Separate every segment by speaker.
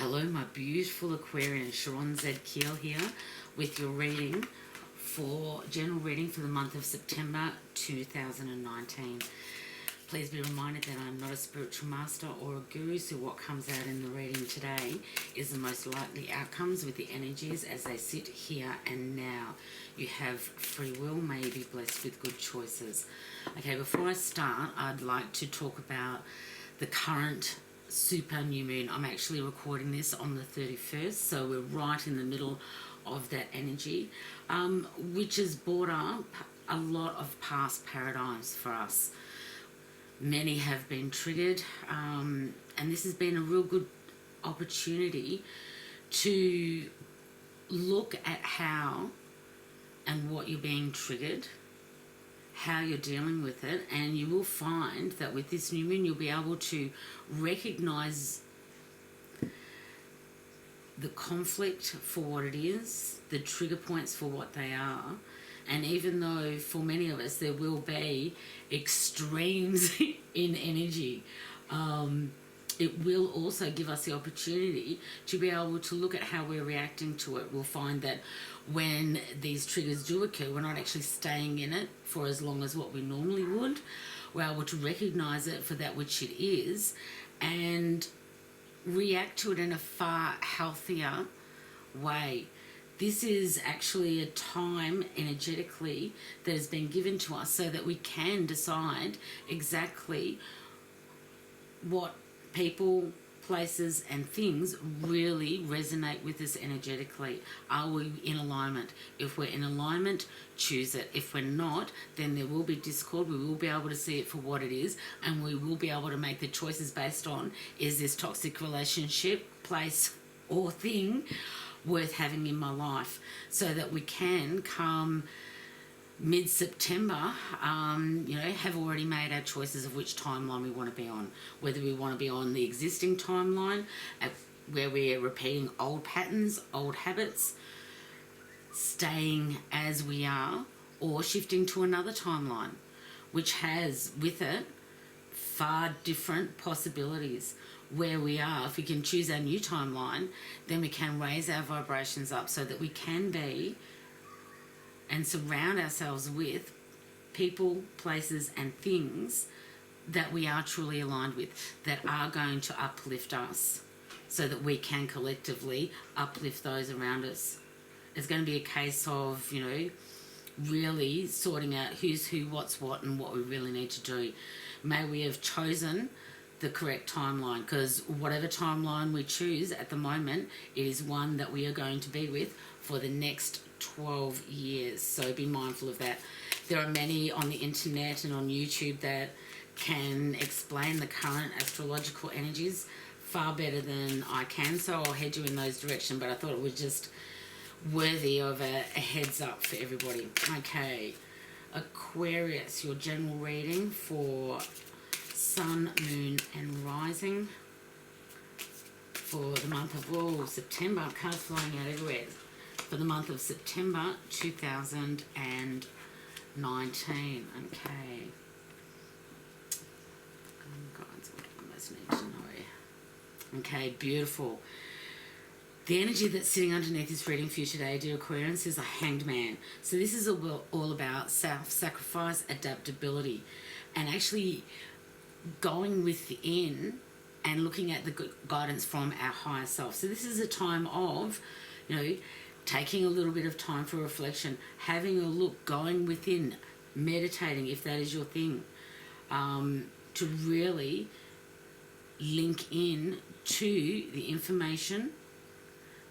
Speaker 1: Hello, my beautiful Aquarian. Sharon Zadkiel here with your general reading for the month of September 2019. Please be reminded that I'm not a spiritual master or a guru, so what comes out in the reading today is the most likely outcomes with the energies as they sit here and now. You have free will, may you be blessed with good choices. Okay, before I start, I'd like to talk about the current super new moon. I'm actually recording this on the 31st, so we're right in the middle of that energy, which has brought up a lot of past paradigms for us. Many have been triggered, and this has been a real good opportunity to look at how and what you're being triggered, how you're dealing with it, and you will find that with this new moon you'll be able to recognize the conflict for what it is, the trigger points for what they are. And even though for many of us there will be extremes in energy, it will also give us the opportunity to be able to look at how we're reacting to it. We'll find that when these triggers do occur, we're not actually staying in it for as long as what we normally would. We're able to recognize it for that which it is and react to it in a far healthier way. This is actually a time energetically that has been given to us so that we can decide exactly what people, places and things really resonate with us energetically. Are we in alignment? If we're in alignment, choose it. If we're not, then there will be discord. We will be able to see it for what it is, and we will be able to make the choices based on, is this toxic relationship, place or thing worth having in my life, so that we can come mid-September, have already made our choices of which timeline we want to be on. Whether we want to be on the existing timeline, where we're repeating old patterns, old habits, staying as we are, or shifting to another timeline, which has with it far different possibilities. Where we are, if we can choose our new timeline, then we can raise our vibrations up so that we can be and surround ourselves with people, places and things that we are truly aligned with, that are going to uplift us so that we can collectively uplift those around us. It's going to be a case of, really sorting out who's who, what's what and what we really need to do. May we have chosen the correct timeline, because whatever timeline we choose at the moment, it is one that we are going to be with for the next 12 years. So be mindful of that. There are many on the internet and on YouTube that can explain the current astrological energies far better than I can, so I'll head you in those directions, but I thought it was just worthy of a heads up for everybody. Okay, Aquarius, your general reading for Sun, Moon and Rising for the month of September. Cards flying out everywhere. For the month of September 2019. Okay. Guys, what do I most need to know? Okay, beautiful. The energy that's sitting underneath this reading for you today, dear Aquarians, is a Hanged Man. So this is all about self-sacrifice, adaptability, and actually going within and looking at the guidance from our higher self. So this is a time of, taking a little bit of time for reflection, having a look, going within, meditating if that is your thing, to really link in to the information,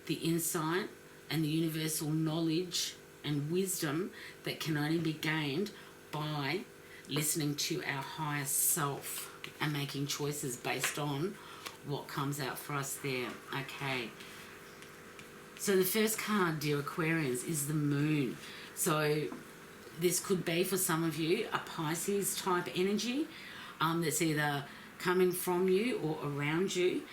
Speaker 1: the insight and the universal knowledge and wisdom that can only be gained by listening to our higher self and making choices based on what comes out for us there. Okay. So the first card, dear Aquarians, is the Moon. So this could be for some of you a Pisces type energy that's either coming from you or around you.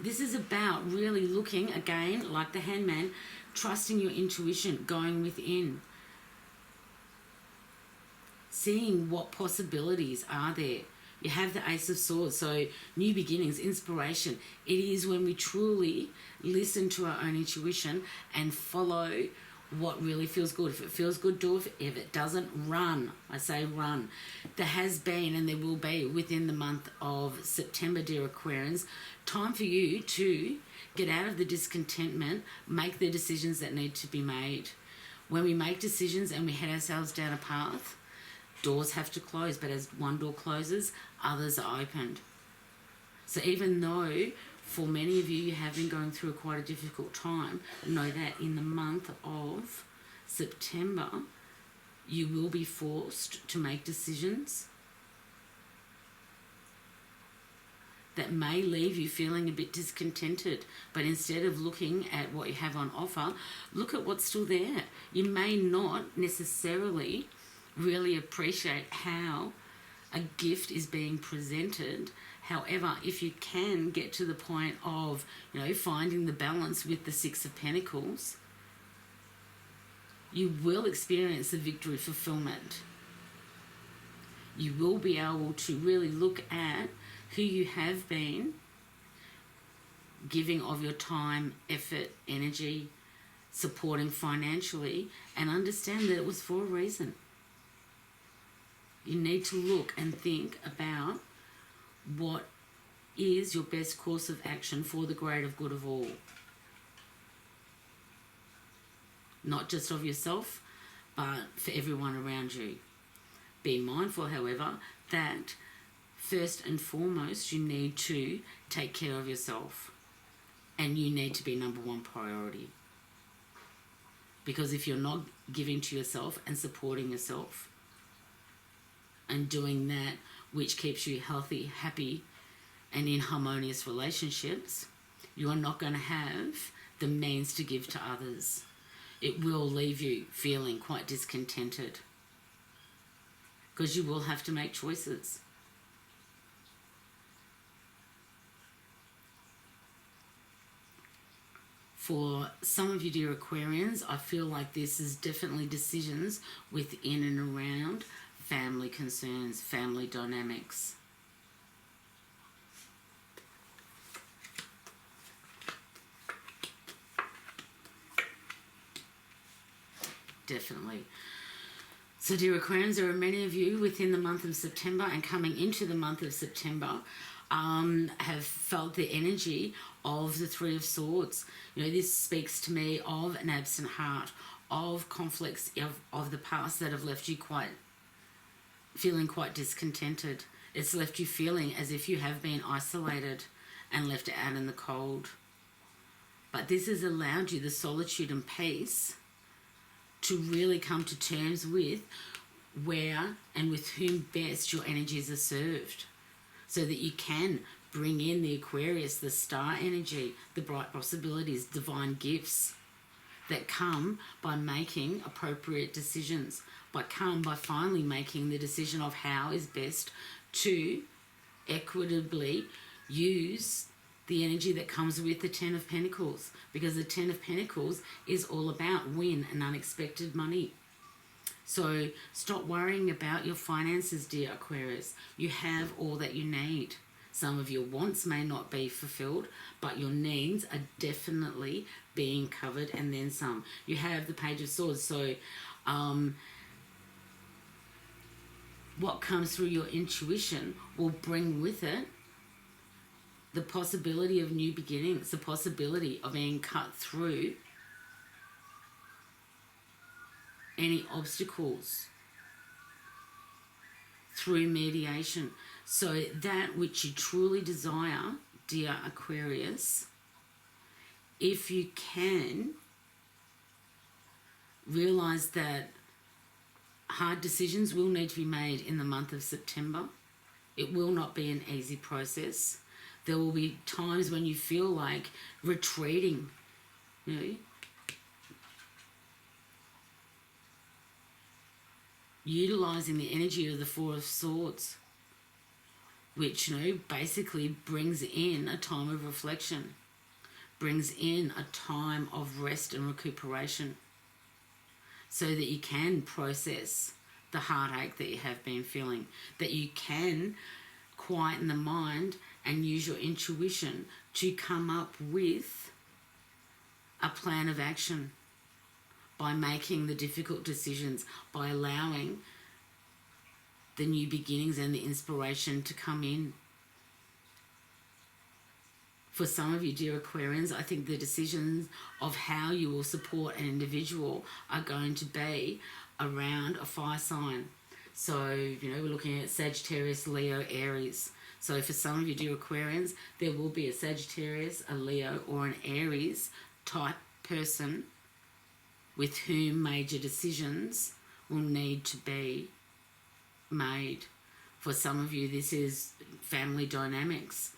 Speaker 1: This is about really looking, again, like the Hangman, trusting your intuition, going within, seeing what possibilities are there, You have the Ace of Swords, so new beginnings, inspiration. It is when we truly listen to our own intuition and follow what really feels good. If it feels good, do it. If it doesn't, run. I say run. There has been and there will be within the month of September, dear Aquarians, time for you to get out of the discontentment, make the decisions that need to be made. When we make decisions and we head ourselves down a path, doors have to close, but as one door closes, others are opened. So even though for many of you, you have been going through quite a difficult time, know that in the month of September, you will be forced to make decisions that may leave you feeling a bit discontented. But instead of looking at what you have on offer, look at what's still there. You may not necessarily really appreciate how a gift is being presented. However, if you can get to the point of, finding the balance with the Six of Pentacles, you will experience the victory fulfillment. You will be able to really look at who you have been giving of your time, effort, energy, supporting financially, and understand that it was for a reason. You need to look and think about what is your best course of action for the greater good of all. Not just of yourself, but for everyone around you. Be mindful, however, that first and foremost, you need to take care of yourself. And you need to be number one priority. Because if you're not giving to yourself and supporting yourself, and doing that which keeps you healthy, happy, and in harmonious relationships, you are not going to have the means to give to others. It will leave you feeling quite discontented because you will have to make choices. For some of you, dear Aquarians, I feel like this is definitely decisions within and around family concerns, family dynamics. Definitely. So, dear Aquarians, there are many of you within the month of September and coming into the month of September have felt the energy of the Three of Swords. This speaks to me of an absent heart, of conflicts of the past that have left you feeling quite discontented. It's left you feeling as if you have been isolated and left out in the cold. But this has allowed you the solitude and peace to really come to terms with where and with whom best your energies are served, so that you can bring in the Aquarius, the star energy, the bright possibilities, divine gifts that come by making appropriate decisions, by finally making the decision of how is best to equitably use the energy that comes with the Ten of Pentacles, because the Ten of Pentacles is all about win and unexpected money. So stop worrying about your finances, dear Aquarius. You have all that you need. Some of your wants may not be fulfilled, but your needs are definitely being covered, and then some. You have the Page of Swords, so what comes through your intuition will bring with it the possibility of new beginnings, the possibility of being cut through any obstacles through mediation. So that which you truly desire, dear Aquarius, if you can realize that hard decisions will need to be made in the month of September. It will not be an easy process. There will be times when you feel like retreating, utilizing the energy of the Four of Swords, which, basically brings in a time of reflection, brings in a time of rest and recuperation, so that you can process the heartache that you have been feeling, that you can quieten the mind and use your intuition to come up with a plan of action by making the difficult decisions, by allowing the new beginnings and the inspiration to come in. For some of you, dear Aquarians, I think the decisions of how you will support an individual are going to be around a fire sign. So, you know, we're looking at Sagittarius, Leo, Aries. So for some of you, dear Aquarians, there will be a Sagittarius, a Leo, or an Aries type person with whom major decisions will need to be made. For some of you, this is family dynamics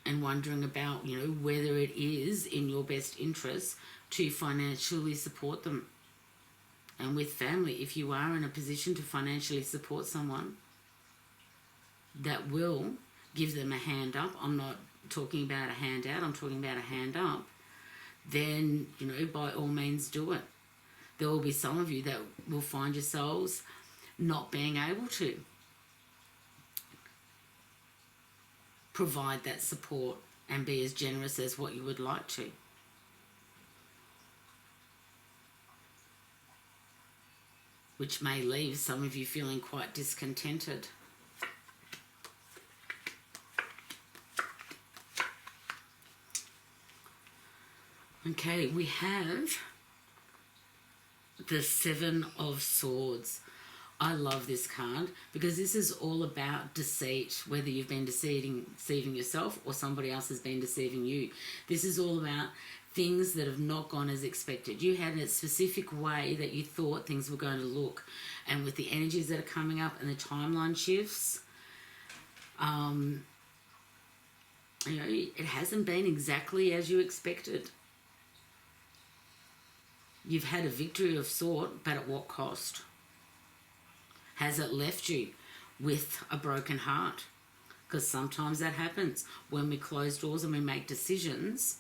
Speaker 1: and wondering about, you know, whether it is in your best interest to financially support them. And with family, if you are in a position to financially support someone, that will give them a hand up. I'm not talking about a handout, I'm talking about a hand up. Then, you know, by all means do it. There will be some of you that will find yourselves not being able to provide that support and be as generous as what you would like to. Which may leave some of you feeling quite discontented. Okay, we have the Seven of Swords. I love this card because this is all about deceit, whether you've been deceiving yourself or somebody else has been deceiving you. This is all about things that have not gone as expected. You had a specific way that you thought things were going to look, and with the energies that are coming up and the timeline shifts, you know, it hasn't been exactly as you expected. You've had a victory of sort, but at what cost? Has it left you with a broken heart? Because sometimes that happens. When we close doors and we make decisions,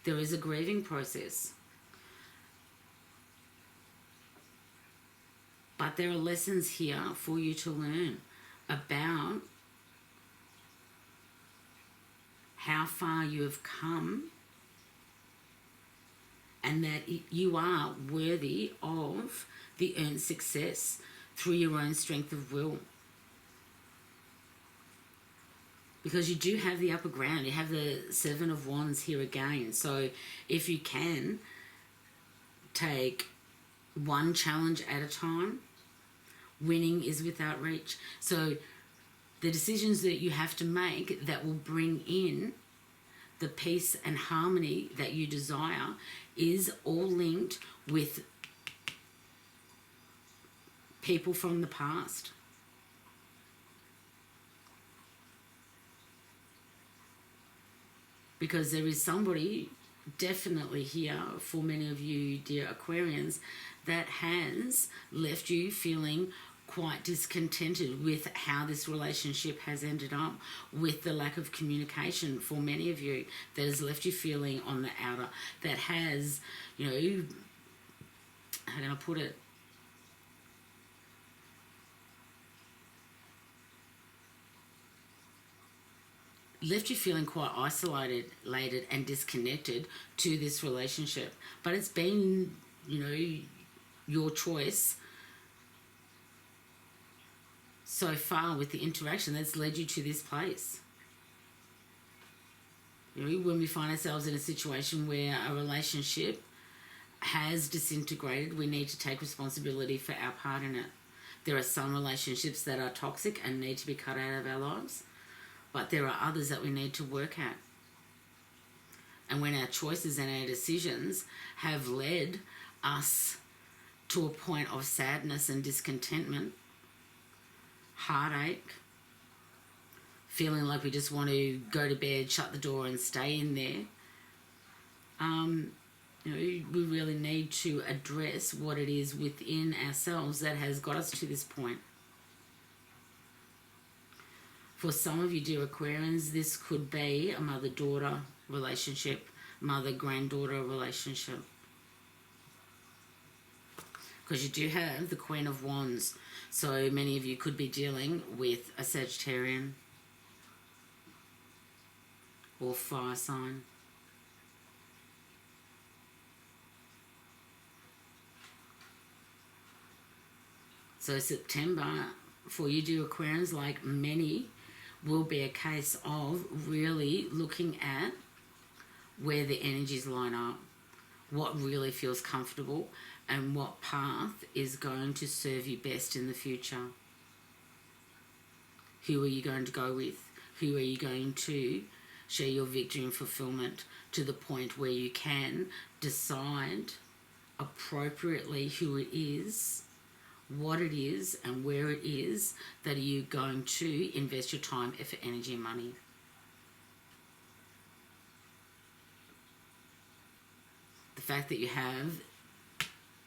Speaker 1: there is a grieving process. But there are lessons here for you to learn about how far you have come, and that you are worthy of the earned success through your own strength of will. Because you do have the upper ground. You have the Seven of Wands here again. So if you can take one challenge at a time, winning is without reach. So the decisions that you have to make that will bring in the peace and harmony that you desire is all linked with people from the past. Because there is somebody definitely here for many of you, dear Aquarians, that has left you feeling quite discontented with how this relationship has ended up, with the lack of communication for many of you, that has left you feeling on the outer, that has, you know, how can I put it? Left you feeling quite isolated and disconnected to this relationship. But it's been, you know, your choice so far with the interaction that's led you to this place. You know, when we find ourselves in a situation where a relationship has disintegrated, we need to take responsibility for our part in it. There are some relationships that are toxic and need to be cut out of our lives, but there are others that we need to work at. And when our choices and our decisions have led us to a point of sadness and discontentment, heartache, feeling like we just want to go to bed, shut the door and stay in there, you know, we really need to address what it is within ourselves that has got us to this point. For some of you, dear Aquarians, this could be a mother-daughter relationship, mother-granddaughter relationship. because you do have the Queen of Wands. So many of you could be dealing with a Sagittarian or fire sign. So September, for you do Aquarians, like many, will be a case of really looking at where the energies line up, what really feels comfortable, and what path is going to serve you best in the future. Who are you going to go with? Who are you going to share your victory and fulfillment to the point where you can decide appropriately who it is, what it is, and where it is that are you going to invest your time, effort, energy, and money. The fact that you have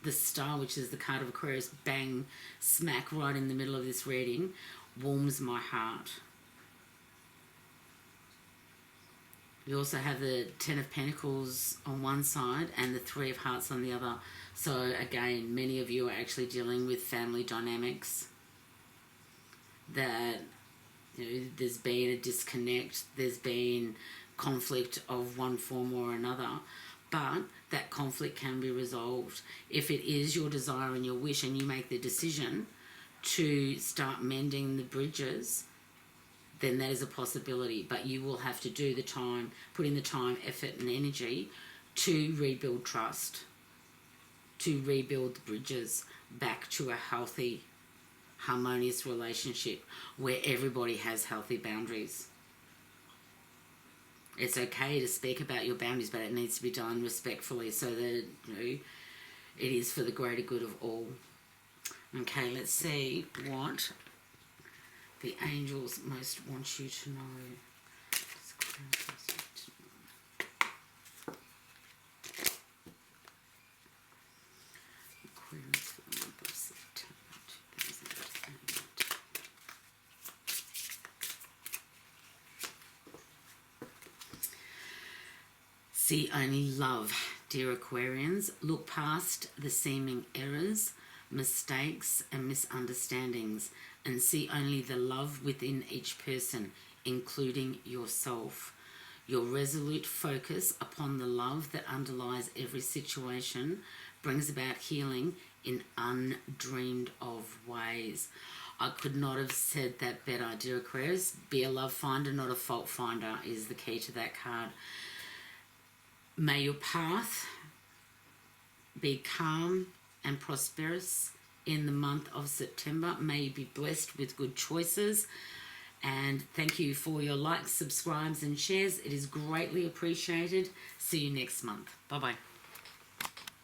Speaker 1: the Star, which is the card of Aquarius, bang, smack right in the middle of this reading, warms my heart. You also have the Ten of Pentacles on one side and the Three of Hearts on the other. So again, many of you are actually dealing with family dynamics. That, you know, there's been a disconnect, there's been conflict of one form or another, but that conflict can be resolved. If it is your desire and your wish and you make the decision to start mending the bridges, then that is a possibility. But you will have to do the time, put in the time, effort and energy to rebuild trust, to rebuild the bridges back to a healthy, harmonious relationship where everybody has healthy boundaries. It's okay to speak about your boundaries, but it needs to be done respectfully so that, you know, it is for the greater good of all. Okay, let's see what the angels most want you to know. Aquarius for the month of September 2008. See only love, dear Aquarians. Look past the seeming errors, mistakes and misunderstandings, and see only the love within each person, including yourself. Your resolute focus upon the love that underlies every situation brings about healing in undreamed of ways. I could not have said that better, dear Aquarius. Be a love finder, not a fault finder, is the key to that card. May your path be calm and prosperous in the month of September. May you be blessed with good choices. And thank you for your likes, subscribes and shares. It is greatly appreciated. See you next month. Bye-bye.